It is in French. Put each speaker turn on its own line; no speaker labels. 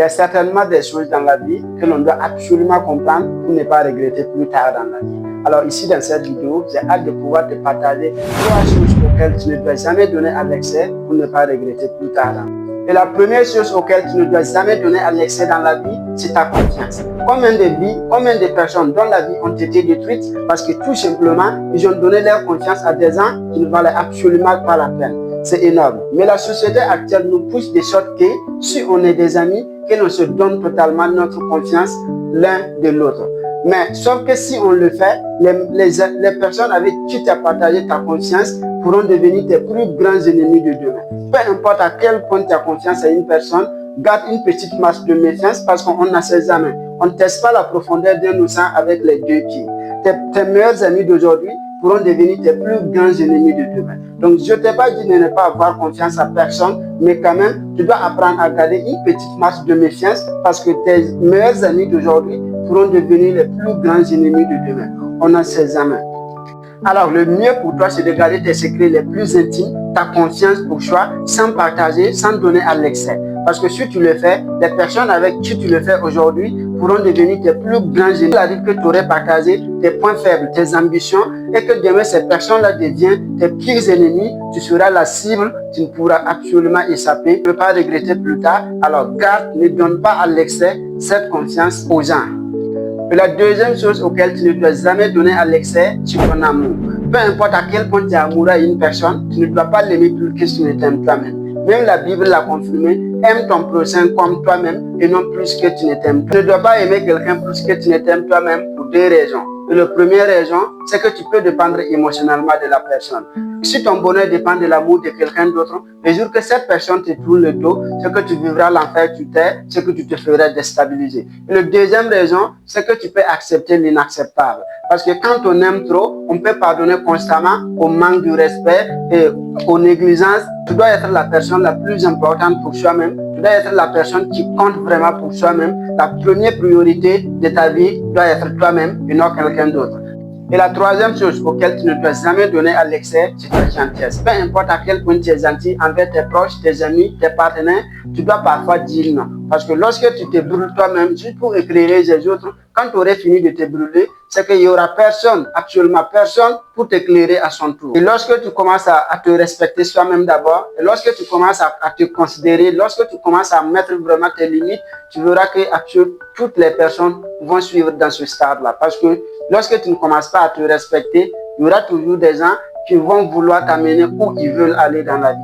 y a certainement des choses dans la vie que l'on doit absolument comprendre pour ne pas regretter plus tard dans la vie. Alors ici, dans cette vidéo, j'ai hâte de pouvoir te partager 3 choses auxquelles tu ne dois jamais donner à l'excès pour ne pas regretter plus tard dans la vie. Et la première chose auquel tu ne dois jamais donner à l'excès dans la vie, c'est ta confiance. Combien de personnes dans la vie ont été détruites parce que tout simplement, ils ont donné leur confiance à des gens qui ne valaient absolument pas la peine. C'est énorme. Mais la société actuelle nous pousse de sorte que si on est des amis, que l'on se donne totalement notre confiance l'un de l'autre. Mais sauf que si on le fait, les personnes avec qui tu as partagé ta confiance pourront devenir tes plus grands ennemis de demain. Peu importe à quel point tu as confiance à une personne, garde une petite masse de méfiance parce qu'on a ses amis. On ne teste pas la profondeur d'un océan avec les 2 pieds. Tes meilleurs amis d'aujourd'hui pourront devenir tes plus grands ennemis de demain. Donc, je ne t'ai pas dit de ne pas avoir confiance à personne, mais quand même, tu dois apprendre à garder une petite masse de méfiance parce que tes meilleurs amis d'aujourd'hui pourront devenir les plus grands ennemis de demain. On a ses amis. Alors, le mieux pour toi, c'est de garder tes secrets les plus intimes, ta confiance pour soi, sans partager, sans donner à l'excès. Parce que si tu le fais, les personnes avec qui tu le fais aujourd'hui pourront devenir tes plus grands ennemis. C'est-à-dire que tu aurais partagé tes points faibles, tes ambitions, et que demain, ces personnes-là deviennent tes pires ennemis. Tu seras la cible, tu ne pourras absolument échapper. Tu ne peux pas regretter plus tard. Alors, garde, ne donne pas à l'excès cette confiance aux gens. Et la deuxième chose auquel tu ne dois jamais donner à l'excès, c'est ton amour. Peu importe à quel point tu es amoureux à une personne, tu ne dois pas l'aimer plus que tu ne t'aimes toi-même. Même la Bible l'a confirmé, aime ton prochain comme toi-même et non plus que tu ne t'aimes. Tu ne dois pas aimer quelqu'un plus que tu ne t'aimes toi-même pour 2 raisons. Et la première raison, c'est que tu peux dépendre émotionnellement de la personne. Si ton bonheur dépend de l'amour de quelqu'un d'autre, le jour que cette personne te tourne le dos, c'est que tu vivras l'enfer sur terre, c'est que tu te feras déstabiliser. Et la deuxième raison, c'est que tu peux accepter l'inacceptable. Parce que quand on aime trop, on peut pardonner constamment au manque de respect et aux négligences. Tu dois être la personne la plus importante pour soi-même. Tu dois être la personne qui compte vraiment pour soi-même. La première priorité de ta vie doit être toi-même et non quelqu'un d'autre. Et la troisième chose auquel tu ne dois jamais donner à l'excès, c'est ta gentillesse. Peu importe à quel point tu es gentil envers tes proches, tes amis, tes partenaires, tu dois parfois dire non. Parce que lorsque tu te brûles toi-même, juste pour éclairer les autres, quand tu aurais fini de te brûler, c'est qu'il n'y aura personne, absolument personne, pour t'éclairer à son tour. Et lorsque tu commences à te respecter soi-même d'abord, et lorsque tu commences à te considérer, lorsque tu commences à mettre vraiment tes limites, tu verras que toutes les personnes vont suivre dans ce stade-là. Parce que lorsque tu ne commences pas à te respecter, il y aura toujours des gens qui vont vouloir t'amener où ils veulent aller dans la vie.